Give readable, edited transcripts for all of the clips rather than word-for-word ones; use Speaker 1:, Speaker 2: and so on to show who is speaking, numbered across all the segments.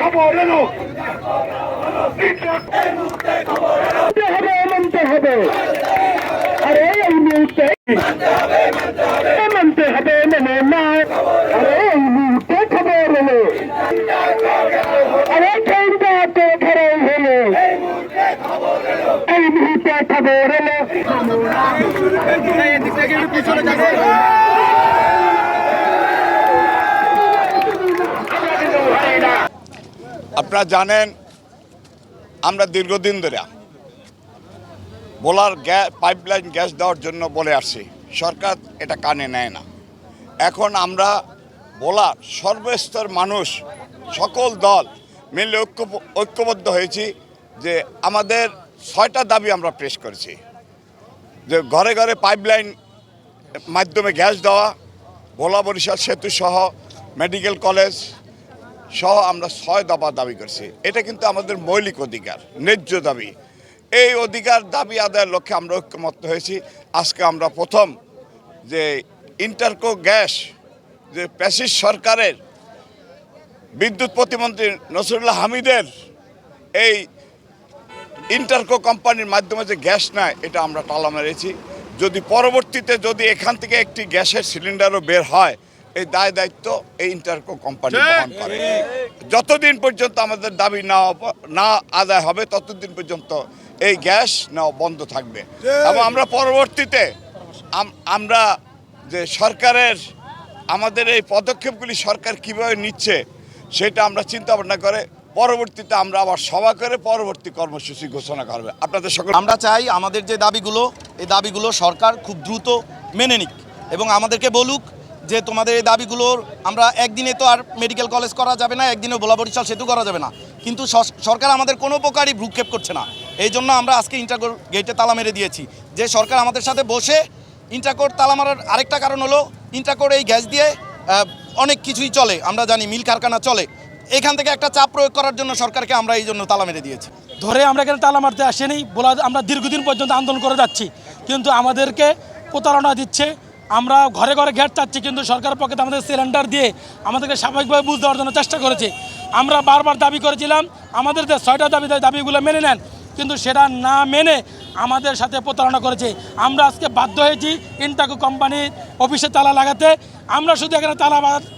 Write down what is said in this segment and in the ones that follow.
Speaker 1: খবর এলো মানতে হবে, আরে এই মুহূর্তে মানতে হবে, মেনে না, আরে এই মুহূর্তে খবর এলো, আরে ট্রেনটাতে ধরে হলো, এই মুহূর্তে খবর এলো।
Speaker 2: আপনারা জানেন আমরা দীর্ঘদিন ধরে বোলার পাইপলাইন গ্যাস দেওয়ার জন্য বলে আসছি, সরকার এটা কানে নেয় না। এখন আমরা বোলার সর্বস্তর মানুষ সকল দল মিলে ঐক্যবদ্ধ হয়েছি যে আমাদের 6টা দাবি আমরা পেশ করেছি, যে ঘরে ঘরে পাইপলাইন মাধ্যমে গ্যাস দেওয়া, ভোলা বরিশাল সেতু সহ মেডিকেল কলেজ সহ আমরা 6 দফা দাবি করছি। এটা কিন্তু আমাদের মৌলিক অধিকার, ন্যায্য দাবি। এই অধিকার দাবি আদায়ের লক্ষ্যে আমরা ঐক্যমত্য হয়েছি। আজকে আমরা প্রথম যে ইন্টারকো গ্যাস, যে প্যাসিস সরকারের বিদ্যুৎ প্রতিমন্ত্রী নসরুল্লাহ হামিদের এই ইন্টারকো কোম্পানির মাধ্যমে যে গ্যাস নেয়, এটা আমরা তালা মেরেছি। যদি পরবর্তীতে যদি এখান থেকে একটি গ্যাসের সিলিন্ডারও বের হয়, এই দায় দায়িত্ব এই ইন্টারকো কোম্পানি বহন করে। যতদিন পর্যন্ত আমাদের দাবি না আদায় হবে, ততদিন পর্যন্ত এই গ্যাস নেওয়া বন্ধ থাকবে। এবং আমরা পরবর্তীতে আমরা যে সরকারের আমাদের এই পদক্ষেপগুলি সরকার কিভাবে নিচ্ছে, সেটা আমরা চিন্তা ভাবনা করে পরবর্তীতে আমরা আবার সভা করে পরবর্তী কর্মসূচি ঘোষণা করবে। আপনাদের সকল
Speaker 3: আমরা চাই আমাদের যে দাবিগুলো, এই দাবিগুলো সরকার খুব দ্রুত মেনে নিক এবং আমাদেরকে বলুক যে তোমাদের এই দাবিগুলোর আমরা একদিনে তো আর মেডিকেল কলেজ করা যাবে না, একদিনে ভোলা বরিশাল সেতু করা যাবে না, কিন্তু সরকার আমাদের কোনো প্রকারই ভ্রুক্ষেপ করছে না। এই জন্য আমরা আজকে ইন্টারকোর গেটে তালা মেরে দিয়েছি, যে সরকার আমাদের সাথে বসে ইন্টারকোর তালা মারার আরেকটা কারণ হলো ইন্টারকোর এই গ্যাস দিয়ে অনেক কিছুই চলে, আমরা জানি মিল কারখানা চলে, এখান থেকে একটা চাপ প্রয়োগ করার জন্য সরকারকে আমরা এই জন্য তালা মেরে দিয়েছি।
Speaker 4: ধরে আমরা এখানে তালা মারতে আসেনি, বলা আমরা দীর্ঘদিন পর্যন্ত আন্দোলন করে যাচ্ছি, কিন্তু আমাদেরকে প্রতারণা দিচ্ছে। আমরা ঘরে ঘরে গ্যাস চাচ্ছি, কিন্তু সরকারের পক্ষে আমাদের সিলিন্ডার দিয়ে আমাদেরকে স্বাভাবিকভাবে বুঝ দেওয়ার জন্য চেষ্টা করেছে। আমরা বারবার দাবি করেছিলাম আমাদের যে 6টা দাবিগুলো মেনে নেন, কিন্তু সেটা না মেনে আমাদের সাথে প্রতারণা করেছে। আমরা আজকে বাধ্য হয়েছি ইন্টারকো কোম্পানির অফিসে তালা লাগাতে। আমরা শুধু এখানে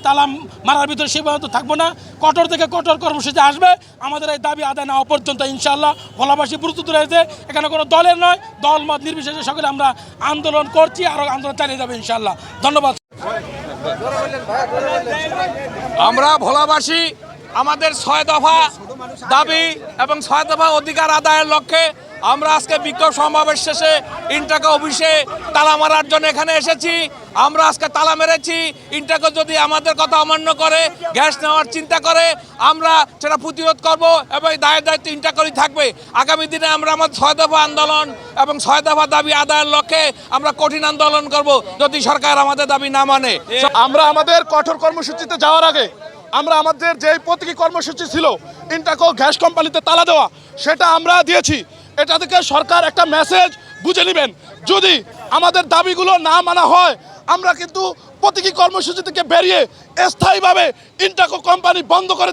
Speaker 4: তালা মারার ভিতরে সীমাবদ্ধ থাকবো না, কঠোর থেকে কঠোর কর্মসূচি আসবে। আমাদের এই দাবি আদায় না হওয়া পর্যন্ত ইনশাআল্লাহ ভোলাবাসী প্রস্তুত রয়েছে। এখানে কোনো দলের নয়, দল মত নির্বিশেষে সকলে আমরা আন্দোলন করছি, আরও আন্দোলন চালিয়ে যাবে ইনশাআল্লাহ। ধন্যবাদ।
Speaker 5: আমরা ভোলাবাসী আমাদের 6 দফা দাবি এবং 6 দফা অধিকার আদায়ের লক্ষ্যে আমরা আজকে বিক্ষোভ সমাবেশ শেষে ইন্টারকো অফিসে তালা মারার জন্য এখানে এসেছি। আমরা আজকে তালা মেরেছি। ইন্টারকো যদি আমাদের কথা অমান্য করে, গ্যাস নেওয়ার চিন্তা করে, আমরা সেটা প্রতিরোধ করব এবং দায়ের দায়িত্ব ইন্টারকোরই থাকবে। আগামী দিনে আমরা আমাদের 6 দফা আন্দোলন এবং 6 দফা দাবি আদায়ের লক্ষ্যে আমরা কঠিন আন্দোলন করব যদি সরকার আমাদের দাবি না মানে।
Speaker 6: আমরা আমাদের কঠোর কর্মসূচিতে যাওয়ার আগে আমরা আমাদের যে প্রতীকী কর্মসূচি ছিল ইন্টারকো গ্যাস কোম্পানিতে তালা দেওয়া, সেটা আমরা দিয়েছি। এটা থেকে সরকার একটা মেসেজ বুঝে নেবেন। যদি আমাদের দাবিগুলো না মানা হয়, আমরা কিন্তু প্রতীকী কর্মসূচি থেকে বেরিয়ে স্থায়ীভাবে ইন্টারকো কোম্পানি বন্ধ করে